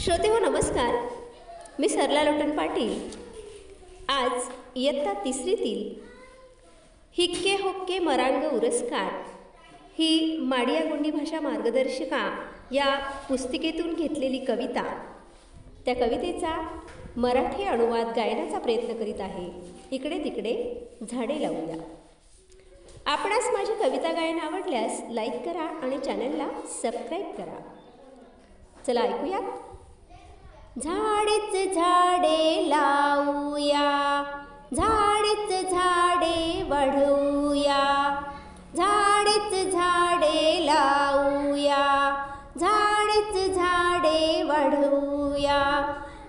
श्रोते हो नमस्कार. मी सरला लोटन पाटील. आज इयत्ता तिसरीतील हिक्के होक्के मरांग उरस्कार ही माडिया गोंडी भाषा मार्गदर्शिका या पुस्तिकेतून घेतलेली कविता, त्या कवितेचा मराठी अनुवाद गायनाचा प्रयत्न करीत आहे. इकडे तिकडे झाडे लावूया. आपणास माझी कविता गायन आवडल्यास लाईक करा आणि चॅनलला सबस्क्राईब करा. चला ऐकूया. झाडेच झाडे लावूया, झाडेच झाडे वाढवूया, झाडेच झाडे लावूया, झाडेच झाडे वाढवूया.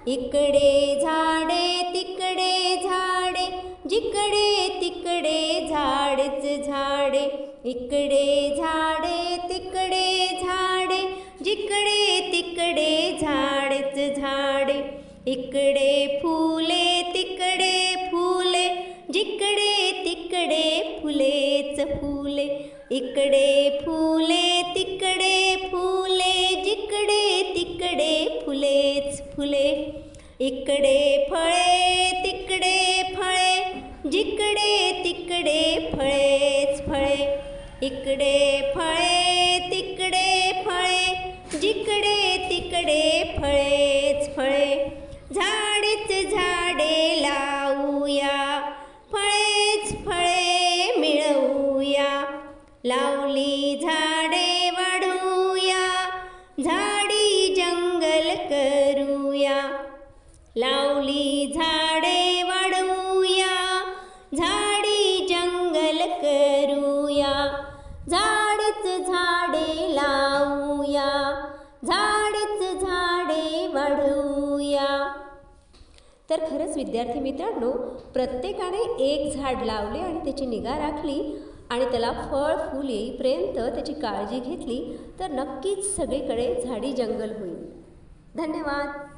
इकडे झाडे तिकडे झाडे, जिकडे तिकडे झाडेच झाडे. इकडे झाडे तिकडे झाडे, जिकडे तिकडे झाडेच झाडे. इकडे फुले तिकडे फुले, जिकडे तिकडे फुलेच फुले. इकडे फुले तिकडे फुले, जिकडे तिकडे फुलेच फुले. इकडे फळे तिकडे फळे, जिकडे तिकडे फळेच फळे. इकडे फळे तिकडे फळे, जिकडे तिकडे फळेच फळे. झाडेच झाडे लावूया, फळेच फळे मिळवूया. लावली झाडे वाढवूया, झाडी जंगल करूया. लावली झाडे वाढवूया, झाडी जंगल करूया. झाडेच झाडे लावूया, झाडेच झाडे वाढवूया. तर खरंच विद्यार्थी मित्रांनो, प्रत्येकाने एक झाड लावले आणि त्याची निगा राखली आणि त्याला फळ फूल येईपर्यंत त्याची काळजी घेतली तर नक्कीच सगळीकडे झाडी जंगल होईल. धन्यवाद.